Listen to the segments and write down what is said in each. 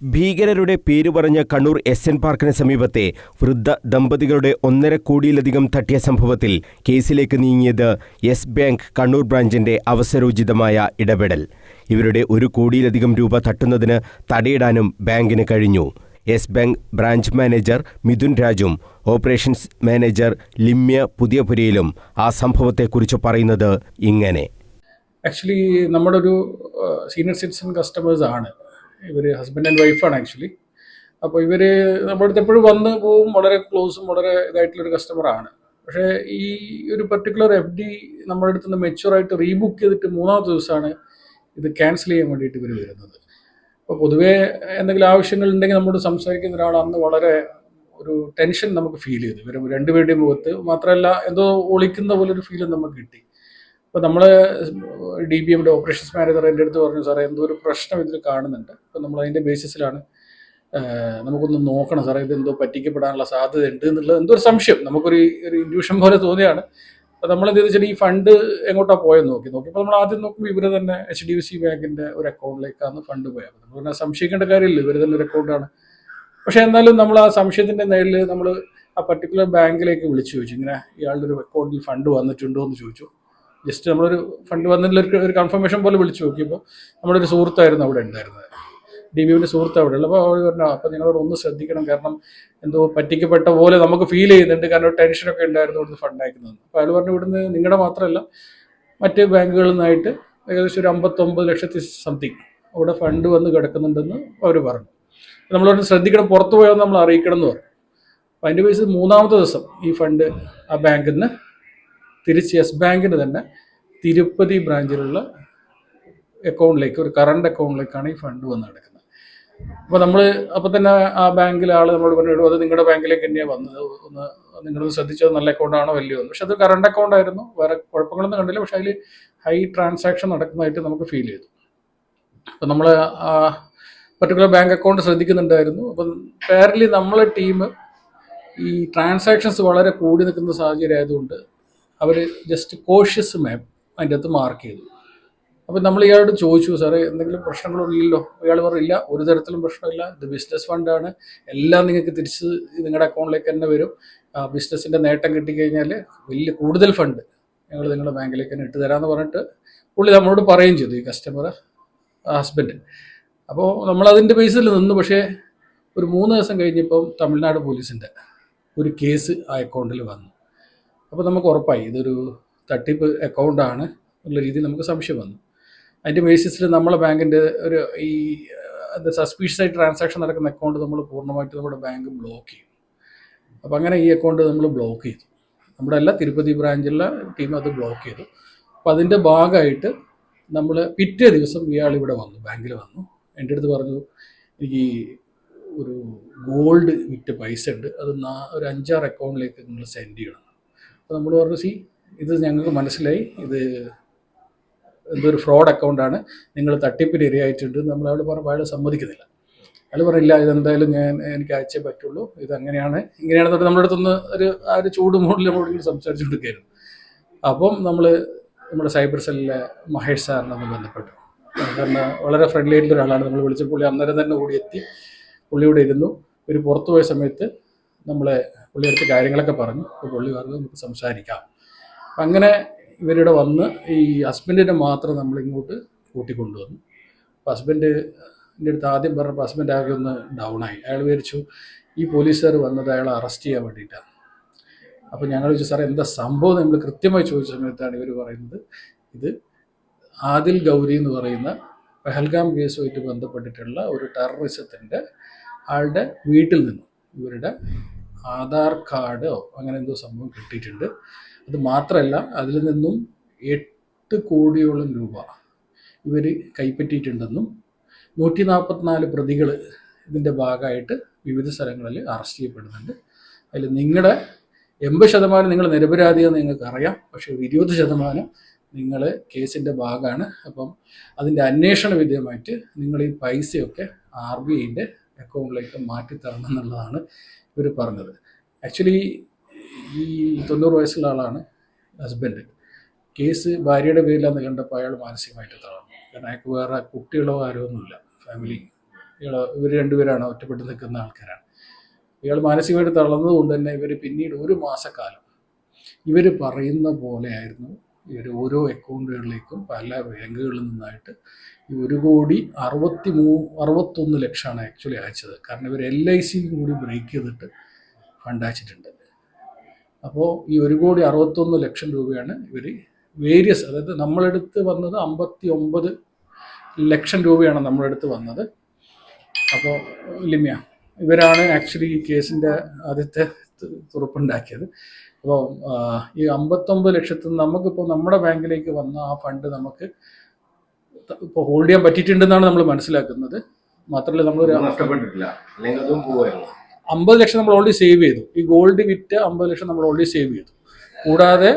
ഭീകരരുടെ പേര് പറഞ്ഞ കണ്ണൂർ എസ്.എൻ. പാർക്കിന് സമീപത്തെ വൃദ്ധ ദമ്പതികളുടെ 1.5 കോടിയിലധികം തട്ടിയ സംഭവത്തിൽ കേസിലേക്ക് നീങ്ങിയത് യെസ് ബാങ്ക് കണ്ണൂർ ബ്രാഞ്ചിന്റെ അവസരോചിതമായ ഇടപെടൽ. ഇവരുടെ 1 കോടിയിലധികം രൂപ തട്ടുന്നതിന് തടയിടാനും ബാങ്കിന് കഴിഞ്ഞു. Yes bank branch manager Mithun രാജും ഓപ്പറേഷൻസ് മാനേജർ ലിമ്യ പുതിയപുരയിലും ആ സംഭവത്തെക്കുറിച്ച് പറയുന്നത് ഇങ്ങനെ. ആക്ച്വലി നമ്മുടെ ഒരു സീനിയർ സിറ്റിസൺ കസ്റ്റമേഴ്സ് ആണ് ഇവർ, ഹസ്ബൻഡ് ആൻഡ് വൈഫാണ് ആക്ച്വലി. അപ്പോൾ ഇവർ നമ്മുടെ അടുത്ത് എപ്പോഴും വന്ന് പോവും, വളരെ ക്ലോസും വളരെ ഇതായിട്ടുള്ളൊരു കസ്റ്റമറാണ്. പക്ഷേ ഈ ഒരു പെർട്ടിക്കുലർ FD നമ്മുടെ അടുത്ത് നിന്ന് മെച്യൂറായിട്ട് റീബുക്ക് ചെയ്തിട്ട് 3-ാമത്തെ ദിവസമാണ് ഇത് ക്യാൻസൽ ചെയ്യാൻ വേണ്ടിയിട്ട് ഇവർ വരുന്നത്. അപ്പോൾ പൊതുവേ എന്തെങ്കിലും ആവശ്യങ്ങൾ ഉണ്ടെങ്കിൽ നമ്മോട് സംസാരിക്കുന്ന ഒരാൾ അന്ന് വളരെ ഒരു ടെൻഷൻ നമുക്ക് ഫീൽ ചെയ്തു. ഇവർ രണ്ടുപേരുടെയും മുഖത്ത് മാത്രമല്ല എന്തോ ഒളിക്കുന്ന പോലെ ഒരു ഫീലും നമുക്ക് കിട്ടി. അപ്പോൾ നമ്മൾ DBMയുടെ ഓപ്പറേഷൻസ് മാനേജർ എൻ്റെ അടുത്ത് പറഞ്ഞു, സാറേ എന്തോ ഒരു പ്രശ്നം ഇതിൽ കാണുന്നുണ്ട്. അപ്പോൾ നമ്മൾ അതിൻ്റെ ബേസിസിലാണ് നമുക്കൊന്ന് നോക്കണം സാറേ, ഇതെന്തോ പറ്റിക്കപ്പെടാനുള്ള സാധ്യത ഉണ്ട് എന്നുള്ളത് എന്തോ ഒരു സംശയം നമുക്കൊരു ഇൻഡ്യൂഷൻ പോലെ തോന്നിയാണ്. അപ്പോൾ നമ്മളെന്ത് വെച്ചാൽ ഈ ഫണ്ട് എങ്ങോട്ടാണ് പോയെന്ന് നോക്കിയപ്പോൾ നമ്മൾ ആദ്യം നോക്കുമ്പോൾ ഇവർ തന്നെ HDFC ബാങ്കിൻ്റെ ഒരു അക്കൗണ്ടിലേക്കാണ് ഫണ്ട് പോയത്. നമ്മൾ പറഞ്ഞാൽ സംശയിക്കേണ്ട കാര്യമില്ല, ഇവർ തന്നെ ഒരു അക്കൗണ്ടാണ്. പക്ഷേ എന്നാലും നമ്മൾ ആ സംശയത്തിൻ്റെ നേരിൽ നമ്മൾ ആ പർട്ടിക്കുലർ ബാങ്കിലേക്ക് വിളിച്ചു ചോദിച്ചു, ഇങ്ങനെ ഇയാളുടെ ഒരു അക്കൗണ്ടിൽ ഫണ്ട് വന്നിട്ടുണ്ടോ എന്ന് ചോദിച്ചു. ജസ്റ്റ് നമ്മളൊരു ഫണ്ട് വന്നതിൽ ഒരു കൺഫർമേഷൻ പോലെ വിളിച്ചു നോക്കിയപ്പോൾ നമ്മുടെ ഒരു സുഹൃത്തായിരുന്നു അവിടെ ഉണ്ടായിരുന്നത്, DBMയുടെ സുഹൃത്ത് അവിടെ ഉള്ളത്. അപ്പോൾ അവർ പറഞ്ഞു, അപ്പോൾ നിങ്ങളോട് ഒന്ന് ശ്രദ്ധിക്കണം, കാരണം എന്തോ പറ്റിക്കപ്പെട്ട പോലെ നമുക്ക് ഫീൽ ചെയ്യുന്നുണ്ട്, കാരണം ഒരു ടെൻഷനൊക്കെ ഉണ്ടായിരുന്നു ഇവിടുന്ന് ഫണ്ട് അയക്കുന്നത്. അപ്പോൾ അയാൾ പറഞ്ഞു, ഇവിടുന്ന് നിങ്ങളുടെ മാത്രമല്ല മറ്റ് ബാങ്കുകളിൽ നിന്നായിട്ട് ഏകദേശം ഒരു 59 ലക്ഷത്തി സംതിങ് അവിടെ ഫണ്ട് വന്ന് കിടക്കുന്നുണ്ടെന്ന് അവർ പറഞ്ഞു. നമ്മളോട് ശ്രദ്ധിക്കണം, പുറത്തു പോയാൽ നമ്മൾ അറിയിക്കണം എന്ന് പറഞ്ഞു. അപ്പോൾ അതിൻ്റെ ബേസിൽ 3-ാമത്തെ ദിവസം ഈ ഫണ്ട് ആ ബാങ്കിൽ നിന്ന് തിരിച്ച് യെസ് ബാങ്കിന് തന്നെ തിരുപ്പതി ബ്രാഞ്ചിലുള്ള അക്കൗണ്ടിലേക്ക്, ഒരു കറണ്ട് അക്കൗണ്ടിലേക്കാണ് ഈ ഫണ്ട് വന്ന് കിടക്കുന്നത്. അപ്പോൾ തന്നെ ആ ബാങ്കിലെ ആൾ നമ്മളോട് പറഞ്ഞു, അത് നിങ്ങളുടെ ബാങ്കിലേക്ക് തന്നെയാണ് വന്നത്, ഒന്ന് നിങ്ങളൊന്ന് ശ്രദ്ധിച്ചത്, നല്ല അക്കൗണ്ടാണോ വലിയ വന്നു. പക്ഷെ അത് കറണ്ട് അക്കൗണ്ട് ആയിരുന്നു, വേറെ കുഴപ്പങ്ങളൊന്നും കണ്ടില്ല. പക്ഷെ അതിൽ ഹൈ ട്രാൻസാക്ഷൻ നടക്കുന്നതായിട്ട് നമുക്ക് ഫീൽ ചെയ്തു. അപ്പം നമ്മൾ ആ പർട്ടിക്കുലർ ബാങ്ക് അക്കൗണ്ട് ശ്രദ്ധിക്കുന്നുണ്ടായിരുന്നു. അപ്പം പാരലി നമ്മളെ ടീം ഈ ട്രാൻസാക്ഷൻസ് വളരെ കൂടി നിൽക്കുന്ന സാഹചര്യം ആയതുകൊണ്ട് അവർ ജസ്റ്റ് കോഷ്യസ് മാപ്പ് അതിൻ്റെ അകത്ത് മാർക്ക് ചെയ്തു. അപ്പം നമ്മൾ ഇയാളോട് ചോദിച്ചു, സാറേ എന്തെങ്കിലും പ്രശ്നങ്ങളില്ലല്ലോ? ഇയാൾ പറഞ്ഞില്ല, ഒരു തരത്തിലും പ്രശ്നമില്ല, ഇത് ബിസിനസ് ഫണ്ടാണ്, എല്ലാം നിങ്ങൾക്ക് തിരിച്ച് നിങ്ങളുടെ അക്കൗണ്ടിലേക്ക് തന്നെ വരും. ബിസിനസ്സിൻ്റെ നേട്ടം കിട്ടിക്കഴിഞ്ഞാൽ വലിയ കൂടുതൽ ഫണ്ട് ഞങ്ങൾ നിങ്ങളുടെ ബാങ്കിലേക്ക് തന്നെ ഇട്ട് തരാമെന്ന് പറഞ്ഞിട്ട് പുള്ളി നമ്മളോട് പറയുകയും ചെയ്തു, ഈ കസ്റ്റമർ ഹസ്ബൻഡ്. അപ്പോൾ നമ്മളതിൻ്റെ ബേസിൽ നിന്നു. പക്ഷേ ഒരു 3 ദിവസം കഴിഞ്ഞപ്പം തമിഴ്നാട് പോലീസിൻ്റെ ഒരു കേസ് ആ അക്കൗണ്ടിൽ വന്നു. അപ്പോൾ നമുക്ക് ഉറപ്പായി ഇതൊരു തട്ടിപ്പ് അക്കൗണ്ടാണ് എന്നുള്ള രീതിയിൽ നമുക്ക് സംശയം വന്നു. അതിൻ്റെ ബേസിസിൽ നമ്മളെ ബാങ്കിൻ്റെ ഒരു ഈ സസ്പീഷ്യസ് ആയി ട്രാൻസാക്ഷൻ നടക്കുന്ന അക്കൗണ്ട് നമ്മൾ പൂർണ്ണമായിട്ട് നമ്മുടെ ബാങ്ക് ബ്ലോക്ക് ചെയ്യും. അപ്പോൾ അങ്ങനെ ഈ അക്കൗണ്ട് നമ്മൾ ബ്ലോക്ക് ചെയ്തു. നമ്മുടെ എല്ലാ തിരുപ്പതി ബ്രാഞ്ചിലുള്ള ടീം അത് ബ്ലോക്ക് ചെയ്തു. അപ്പോൾ അതിൻ്റെ ഭാഗമായിട്ട് നമ്മൾ പിറ്റേ ദിവസം ഇയാൾ ഇവിടെ വന്നു, ബാങ്കിൽ വന്നു. എൻ്റെ അടുത്ത് പറഞ്ഞു, എനിക്ക് ഒരു ഗോൾഡ് വിറ്റ് പൈസ ഉണ്ട്, അത് ഒരു 5-6 അക്കൗണ്ടിലേക്ക് നിങ്ങൾ സെൻഡ് ചെയ്യണം. അപ്പോൾ നമ്മൾ പറഞ്ഞു, ഇത് ഞങ്ങൾക്ക് മനസ്സിലായി, ഇത് എന്തൊരു ഫ്രോഡ് അക്കൗണ്ടാണ്, നിങ്ങൾ തട്ടിപ്പിന് ഇരയായിട്ടുണ്ട്. നമ്മളവിടെ പറഞ്ഞു, അയാൾ സമ്മതിക്കുന്നില്ല. അയാൾ പറഞ്ഞില്ല, ഇതെന്തായാലും എനിക്ക് അയച്ചേ പറ്റുള്ളൂ, ഇത് ഇങ്ങനെയാണെന്നൊക്കെ നമ്മുടെ അടുത്തൊന്ന് ആ ഒരു ചൂട് മൂടിൽ നമ്മളോട് സംസാരിച്ചുകൊണ്ടിരിക്കുകയായിരുന്നു. അപ്പം നമ്മുടെ സൈബർ സെല്ലിലെ മഹേഷ് സാറിനൊന്ന് ബന്ധപ്പെട്ടു. കാരണം വളരെ ഫ്രണ്ട്ലി ആയിട്ടുള്ള ഒരാളാണ്. നമ്മൾ വിളിച്ച പുള്ളി അന്നേരം തന്നെ ഓടിയെത്തി, പുള്ളിയോടെ ഇരുന്നു. ഒരു പുറത്തു പോയ സമയത്ത് പുള്ളിയെടുത്ത് കാര്യങ്ങളൊക്കെ പറഞ്ഞു. അപ്പോൾ പുള്ളി പറഞ്ഞു, നമുക്ക് സംസാരിക്കാം. അങ്ങനെ ഇവരുടെ വന്ന് ഈ ഹസ്ബൻഡിനെ മാത്രം നമ്മളിങ്ങോട്ട് കൂട്ടിക്കൊണ്ടുവന്നു. അപ്പോൾ ഹസ്ബൻഡിൻ്റെ അടുത്ത് ആദ്യം പറഞ്ഞപ്പോൾ ഹസ്ബൻഡ് ആകെ ഒന്ന് ഡൗണായി. അയാൾ വിചാരിച്ചു ഈ പോലീസുകാർ വന്നത് അയാളെ അറസ്റ്റ് ചെയ്യാൻ വേണ്ടിയിട്ടാണ്. അപ്പോൾ ഞങ്ങൾ ചോദിച്ചു, സാറേ എന്താ സംഭവം? നമ്മൾ കൃത്യമായി ചോദിച്ച സമയത്താണ് ഇവർ പറയുന്നത്, ഇത് ആദിൽ ഗൗരി എന്ന് പറയുന്ന പെഹൽഗാം കേസുമായിട്ട് ബന്ധപ്പെട്ടിട്ടുള്ള ഒരു ടെററിസത്തിൻ്റെ ആളുടെ വീട്ടിൽ നിന്നും ഇവരുടെ ആധാർ കാർഡോ അങ്ങനെ എന്തോ സംഭവം കിട്ടിയിട്ടുണ്ട്. അത് മാത്രമല്ല, അതിൽ നിന്നും 8 കോടിയോളം രൂപ ഇവർ കൈപ്പറ്റിയിട്ടുണ്ടെന്നും 144 പ്രതികൾ ഇതിൻ്റെ ഭാഗമായിട്ട് വിവിധ സ്ഥലങ്ങളിൽ അറസ്റ്റ് ചെയ്യപ്പെടുന്നുണ്ട്. അതിൽ നിങ്ങളുടെ 80% നിങ്ങൾ നിരപരാധിയെന്ന് നിങ്ങൾക്ക് അറിയാം, പക്ഷേ 20% നിങ്ങൾ കേസിൻ്റെ ഭാഗമാണ്. അപ്പം അതിൻ്റെ അന്വേഷണ വിധേയമായിട്ട് നിങ്ങൾ ഈ പൈസയൊക്കെ RBIൻ്റെ അക്കൗണ്ടിലേക്ക് മാറ്റിത്തരണം എന്നുള്ളതാണ് ഇവർ പറഞ്ഞത്. ആക്ച്വലി ഈ 90 വയസ്സുള്ള ആളാണ് ഹസ്ബൻഡ്. കേസ് ഭാര്യയുടെ പേരിലാന്ന് കണ്ടപ്പോൾ അയാൾ മാനസികമായിട്ട് തളർന്നു. കാരണം അയാൾക്ക് വേറെ കുട്ടികളോ ആരോ ഒന്നുമില്ല, ഫാമിലി ഇവർ രണ്ടുപേരാണ് ഒറ്റപ്പെട്ട് നിൽക്കുന്ന ആൾക്കാരാണ്. ഇയാൾ മാനസികമായിട്ട് തളർന്നതുകൊണ്ട് തന്നെ ഇവർ പിന്നീട് ഒരു മാസക്കാലം ഇവർ പറയുന്ന പോലെയായിരുന്നു ഇവർ ഓരോ അക്കൗണ്ടുകളിലേക്കും പല ബാങ്കുകളിൽ നിന്നായിട്ട് ഈ 1,61,00,000 ആക്ച്വലി അയച്ചത്. കാരണം ഇവർ LIC കൂടി ബ്രേക്ക് ചെയ്തിട്ട് ഫണ്ട് അയച്ചിട്ടുണ്ട്. അപ്പോൾ ഈ 1,61,00,000 രൂപയാണ് ഇവർ വേരിയസ്, അതായത് നമ്മളെടുത്ത് വന്നത് 59 ലക്ഷം രൂപയാണ് നമ്മളെടുത്ത് വന്നത്. അപ്പോൾ ലിമ്യ ഇവരാണ് ആക്ച്വലി ഈ കേസിൻ്റെ ആദ്യത്തെ തുറപ്പുണ്ടാക്കിയത്. അപ്പോൾ ഈ 59 ലക്ഷത്തിൽ നിന്ന് നമുക്കിപ്പോൾ നമ്മുടെ ബാങ്കിലേക്ക് വന്ന ആ ഫണ്ട് നമുക്ക് ഇപ്പോൾ ഹോൾഡ് ചെയ്യാൻ പറ്റിയിട്ടുണ്ടെന്നാണ് നമ്മൾ മനസ്സിലാക്കുന്നത്. മാത്രമല്ല നമ്മളൊരു 50 ലക്ഷം നമ്മൾ ഓൾറെഡി സേവ് ചെയ്തു. ഈ ഗോൾഡ് വിറ്റ് 50 ലക്ഷം നമ്മൾ ഓൾറെഡി സേവ് ചെയ്തു. കൂടാതെ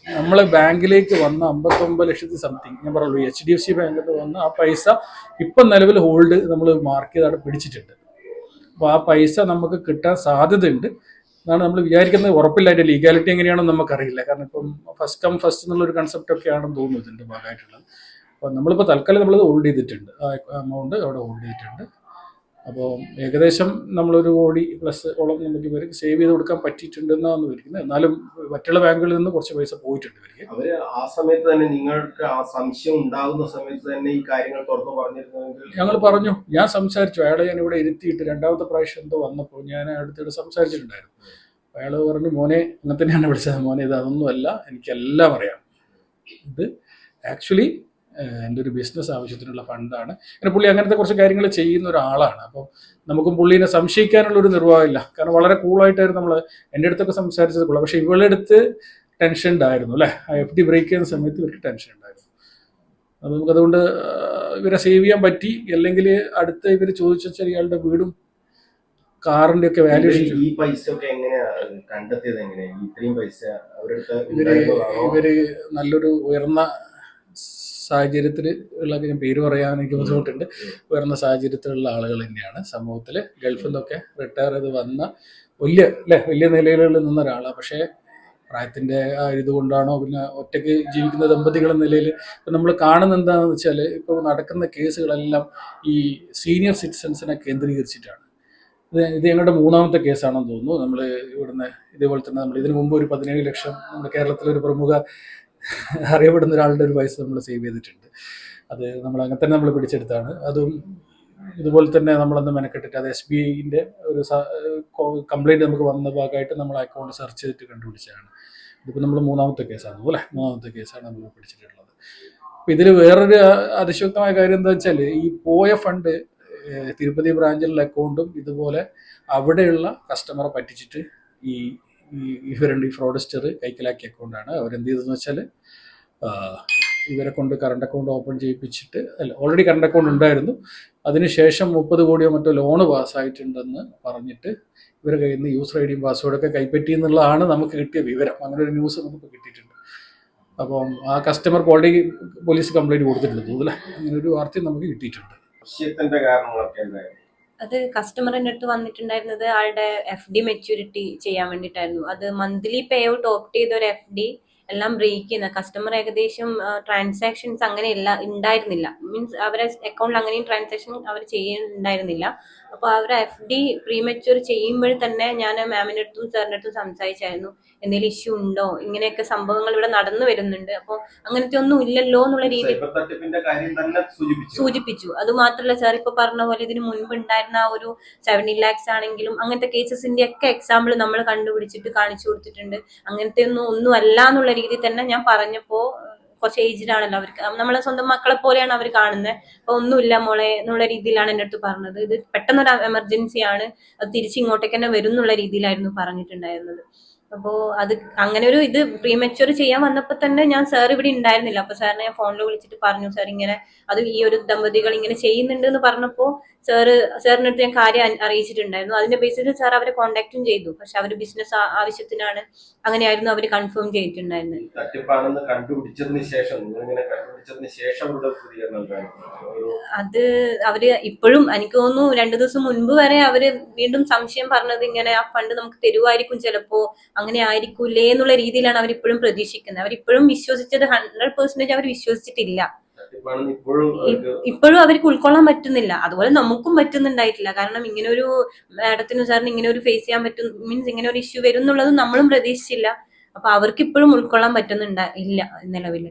നമ്മളെ ബാങ്കിലേക്ക് വന്ന 59 ലക്ഷത്തി സംതിങ് ഞാൻ പറയുള്ളൂ, HDFC ബാങ്കിൽ വന്ന ആ പൈസ ഇപ്പം നിലവിൽ ഹോൾഡ് നമ്മൾ മാർക്ക് ചെയ്താണ് പിടിച്ചിട്ടുണ്ട്. അപ്പോൾ ആ പൈസ നമുക്ക് കിട്ടാൻ സാധ്യതയുണ്ട് എന്നാണ് നമ്മൾ വിചാരിക്കുന്നത്. ഉറപ്പില്ല, അതിൻ്റെ ലീഗാലിറ്റി എങ്ങനെയാണെന്ന് നമുക്കറിയില്ല. കാരണം ഇപ്പം ഫസ്റ്റ് കം ഫസ്റ്റ് എന്നുള്ളൊരു കൺസെപ്റ്റ് ഒക്കെ ആണെന്ന് തോന്നുന്നു ഇതിൻ്റെ ഭാഗമായിട്ടുള്ളത്. അപ്പോൾ നമ്മളിപ്പോൾ തൽക്കാലം നമ്മളത് ഹോൾഡ് ചെയ്തിട്ടുണ്ട്, ആ എമൗണ്ട് അവിടെ ഹോൾഡ് ചെയ്തിട്ടുണ്ട്. അപ്പോൾ ഏകദേശം നമ്മളൊരു 1 കോടി പ്ലസ് ഓളം നമുക്ക് ഇവർക്ക് സേവ് ചെയ്ത് കൊടുക്കാൻ പറ്റിയിട്ടുണ്ടെന്നാണ് ഇരിക്കുന്നത്. എന്നാലും മറ്റുള്ള ബാങ്കുകളിൽ നിന്ന് കുറച്ച് പൈസ പോയിട്ടുണ്ട് ഇവർക്ക്. അവര് ആ സമയത്ത് തന്നെ നിങ്ങൾക്ക് ആ സംശയം ഉണ്ടാകുന്ന സമയത്ത് തന്നെ ഈ കാര്യങ്ങൾ തുറന്നു പറഞ്ഞിരുന്നെങ്കിൽ? ഞങ്ങൾ പറഞ്ഞു, ഞാൻ സംസാരിച്ചു. അയാളെ ഞാൻ ഇവിടെ ഇരുത്തിയിട്ട് രണ്ടാമത്തെ പ്രാവശ്യം എന്തോ വന്നപ്പോൾ ഞാൻ അടുത്തിടെ സംസാരിച്ചിട്ടുണ്ടായിരുന്നു. അയാൾ പറഞ്ഞു, മോനെ അങ്ങനെ തന്നെയാണ് വിളിച്ചത്, മോനെ ഇത് അതൊന്നും അല്ല, എനിക്കെല്ലാം അറിയാം, ഇത് ആക്ച്വലി എൻ്റെ ഒരു ബിസിനസ് ആവശ്യത്തിനുള്ള ഫണ്ടാണ്. പിന്നെ പുള്ളി അങ്ങനത്തെ കുറച്ച് കാര്യങ്ങൾ ചെയ്യുന്ന ഒരാളാണ്. അപ്പം നമുക്കും പുള്ളീനെ സംശയിക്കാനുള്ളൊരു നിർവാഹമില്ല. കാരണം വളരെ കൂളായിട്ടായിരുന്നു നമ്മൾ എൻ്റെ അടുത്തൊക്കെ സംസാരിച്ചത് കൂളാണ്. പക്ഷേ ഇവളുടെ അടുത്ത് ടെൻഷൻ ഉണ്ടായിരുന്നു അല്ലേ, ആ FD ബ്രേക്ക് ചെയ്യുന്ന സമയത്ത് ഇവർക്ക് ടെൻഷൻ ഉണ്ടായിരുന്നു. അത് നമുക്കതുകൊണ്ട് ഇവരെ സേവ് ചെയ്യാൻ പറ്റി. അല്ലെങ്കിൽ അടുത്ത ഇവർ ചോദിച്ചാൽ ഇയാളുടെ വീടും കാറിന്റെ ഒക്കെ വാല്യൂഷൻ. ഈ പൈസ ഒക്കെ എങ്ങനെയാ കണ്ടെത്തിയത്? എങ്ങനെയാ ഇത്രയും പൈസ അവരുടെ? ഇവര് നല്ലൊരു ഉയർന്ന സാഹചര്യത്തിൽ ഉള്ള, ഞാൻ പേര് പറയാൻ എനിക്ക് ബുദ്ധിമുട്ടുണ്ട്, ഉയർന്ന സാഹചര്യത്തിലുള്ള ആളുകൾ തന്നെയാണ് സമൂഹത്തിൽ. ഗൾഫിൽ നിന്നൊക്കെ റിട്ടയർ ചെയ്ത് വന്ന വലിയ നിലയിലുള്ള നിന്ന ഒരാളാണ്. പക്ഷേ പ്രായത്തിൻ്റെ ആ ഇതുകൊണ്ടാണോ പിന്നെ ഒറ്റയ്ക്ക് ജീവിക്കുന്ന ദമ്പതികൾ എന്ന നിലയിൽ ഇപ്പം നമ്മൾ കാണുന്ന എന്താണെന്ന് വെച്ചാൽ, ഇപ്പോൾ നടക്കുന്ന കേസുകളെല്ലാം ഈ സീനിയർ സിറ്റിസൺസിനെ കേന്ദ്രീകരിച്ചിട്ടാണ്. ഇത് ഞങ്ങളുടെ 3ാമത്തെ കേസാണെന്ന് തോന്നുന്നു. നമ്മൾ ഇവിടുന്ന് ഇതേപോലെ തന്നെ നമ്മൾ ഇതിനു മുമ്പ് ഒരു 17 ലക്ഷം നമ്മുടെ കേരളത്തിലൊരു പ്രമുഖ അറിയപ്പെടുന്ന ഒരാളുടെ ഒരു പൈസ നമ്മൾ സേവ് ചെയ്തിട്ടുണ്ട്. അത് നമ്മൾ അങ്ങനെ തന്നെ നമ്മൾ പിടിച്ചെടുത്താണ്. അതും ഇതുപോലെ തന്നെ നമ്മളന്ന് മെനക്കെട്ടിട്ട് അത് SBIന്റെ ഒരു കംപ്ലൈൻറ്റ് നമുക്ക് വന്ന ഭാഗമായിട്ട് നമ്മൾ അക്കൗണ്ട് സെർച്ച് ചെയ്തിട്ട് കണ്ടുപിടിച്ചതാണ്. ഇതിപ്പോൾ നമ്മൾ 3ാമത്തെ കേസാണ് അല്ലേ, 3ാമത്തെ കേസാണ് നമ്മൾ പിടിച്ചിട്ടുള്ളത്. അപ്പോൾ ഇതിൽ വേറൊരു അതിശക്തമായ കാര്യം എന്താ വെച്ചാൽ, ഈ പോയ ഫണ്ട് തിരുപ്പതി ബ്രാഞ്ചിലുള്ള അക്കൗണ്ടും ഇതുപോലെ അവിടെയുള്ള കസ്റ്റമറെ പറ്റിച്ചിട്ട് ഇവരുണ്ട് ഈ ഫ്രോഡസ്റ്റർ കൈക്കലാക്കിയ അക്കൗണ്ടാണ്. അവരെന്ത് ചെയ്തതെന്ന് വെച്ചാൽ, ഇവരെ കൊണ്ട് കറണ്ട് അക്കൗണ്ട് ഓപ്പൺ ചെയ്യിപ്പിച്ചിട്ട്, ഓൾറെഡി കറണ്ട് അക്കൗണ്ട് ഉണ്ടായിരുന്നു, അതിനുശേഷം 30 കോടിയോ മറ്റോ ലോണ് പാസ്സായിട്ടുണ്ടെന്ന് പറഞ്ഞിട്ട് ഇവരെ കയ്യിൽ നിന്ന് യൂസർ ID യും പാസ്വേഡൊക്കെ കൈപ്പറ്റി എന്നുള്ളതാണ് നമുക്ക് കിട്ടിയ വിവരം. അങ്ങനെ ഒരു ന്യൂസ് നമുക്ക് കിട്ടിയിട്ടുണ്ട്. അപ്പം ആ കസ്റ്റമർ ഓൾറെഡി പോലീസ് കംപ്ലൈൻറ്റ് കൊടുത്തിട്ടുണ്ട് അല്ലേ, അങ്ങനെ ഒരു വാർത്തയും നമുക്ക് കിട്ടിയിട്ടുണ്ട്. അത് കസ്റ്റമറിൻ്റെ അടുത്ത് വന്നിട്ടുണ്ടായിരുന്നത് ആളുടെ FD മെച്യൂരിറ്റി ചെയ്യാൻ വേണ്ടിയിട്ടായിരുന്നു. അത് മന്ത്ലി പേ ഔട്ട് ഓപ്റ്റ് ചെയ്ത ഒരു FD എല്ലാം ബ്രേക്ക് ചെയ്യുന്ന കസ്റ്റമർ ഏകദേശം ട്രാൻസാക്ഷൻസ് അങ്ങനെ ഉണ്ടായിരുന്നില്ല. മീൻസ് അവരെ അക്കൗണ്ടിൽ അങ്ങനെയും ട്രാൻസാക്ഷൻ അവർ ചെയ്യുന്നുണ്ടായിരുന്നില്ല. അപ്പോൾ അവരെ FD പ്രീമെച്യൂർ ചെയ്യുമ്പോൾ തന്നെ ഞാൻ മാമിൻ്റെ അടുത്തും സാറിൻ്റെ അടുത്തും സംസാരിച്ചായിരുന്നു, എന്തെങ്കിലും ഇഷ്യൂ ഉണ്ടോ, ഇങ്ങനെയൊക്കെ സംഭവങ്ങൾ ഇവിടെ നടന്നു വരുന്നുണ്ട്, അപ്പോൾ അങ്ങനത്തെ ഒന്നും ഇല്ലല്ലോ എന്നുള്ള രീതിയിൽ സൂചിപ്പിച്ചു. അതുമാത്രമല്ല സാർ ഇപ്പോൾ പറഞ്ഞ പോലെ ഇതിന് മുൻപ് ഉണ്ടായിരുന്ന ആ ഒരു 70 lakhs ആണെങ്കിലും അങ്ങനത്തെ കേസസിന്റെ ഒക്കെ എക്സാമ്പിൾ നമ്മൾ കണ്ടുപിടിച്ചിട്ട് കാണിച്ചു കൊടുത്തിട്ടുണ്ട്. അങ്ങനത്തെ ഒന്നും അല്ല എന്നുള്ള രീതിയിൽ തന്നെ ഞാൻ പറഞ്ഞപ്പോൾ, കുറച്ച് ഏജ്ഡ് ആണല്ലോ അവർക്ക്, നമ്മളെ സ്വന്തം മക്കളെ പോലെയാണ് അവർ കാണുന്നത്. അപ്പൊ ഒന്നുമില്ല മോളെ എന്നുള്ള രീതിയിലാണ് എൻ്റെ അടുത്ത് പറഞ്ഞത്. ഇത് പെട്ടെന്നൊരു എമർജൻസി ആണ്, അത് തിരിച്ചിങ്ങോട്ടേക്ക് തന്നെ വരും എന്നുള്ള രീതിയിലായിരുന്നു പറഞ്ഞിട്ടുണ്ടായിരുന്നത്. അപ്പോൾ അത് അങ്ങനെ ഒരു ഇത് പ്രീമെച്യൂർ ചെയ്യാൻ വന്നപ്പോൾ തന്നെ ഞാൻ സാർ ഇവിടെ ഉണ്ടായിരുന്നില്ല. അപ്പോൾ സാറിനെ ഞാൻ ഫോണിൽ വിളിച്ചിട്ട് പറഞ്ഞു, സാർ ഇങ്ങനെ അത് ഈ ഒരു ദമ്പതികൾ ഇങ്ങനെ ചെയ്യുന്നുണ്ട് എന്ന് പറഞ്ഞപ്പോൾ സാറിൻ്റെ അടുത്ത് ഞാൻ കാര്യം അറിയിച്ചിട്ടുണ്ടായിരുന്നു. അതിന്റെ ബേസിൽ സാർ അവരെ കോൺടാക്റ്റും ചെയ്തു. പക്ഷെ അവർ ബിസിനസ് ആവശ്യത്തിനാണ്, അങ്ങനെയായിരുന്നു അവർ കൺഫേം ചെയ്തിട്ടുണ്ടായിരുന്നത്. അത് അവര് ഇപ്പോഴും എനിക്ക് തോന്നുന്നു 2 ദിവസം മുൻപ് വരെ അവര് വീണ്ടും സംശയം പറഞ്ഞത് ഇങ്ങനെ ആ ഫണ്ട് നമുക്ക് തരുമായിരിക്കും ചിലപ്പോ, അങ്ങനെ ആയിരിക്കൂലേ എന്നുള്ള രീതിയിലാണ് അവരിപ്പോഴും പ്രതീക്ഷിക്കുന്നത്. അവരിപ്പോഴും വിശ്വസിച്ചത് 100% അവർ വിശ്വസിച്ചിട്ടില്ല. തട്ടിപ്പാണെന്ന് ഇപ്പോഴും ഇപ്പോഴും അവർക്ക് ഉൾക്കൊള്ളാൻ പറ്റുന്നില്ല. അതുപോലെ നമുക്കും പറ്റുന്നുണ്ടായിട്ടില്ല. കാരണം ഇങ്ങനെ ഒരു മാഡത്തിനും സാറിന് ഇങ്ങനെ ഒരു ഫേസ് ചെയ്യാൻ പറ്റും, മീൻസ് ഇങ്ങനെ ഒരു ഇഷ്യൂ വരും എന്നുള്ളത് നമ്മളും പ്രതീക്ഷിച്ചില്ല. അപ്പൊ അവർക്ക് ഇപ്പോഴും ഉൾക്കൊള്ളാൻ പറ്റുന്നുണ്ടാ ഇല്ല നിലവിൽ.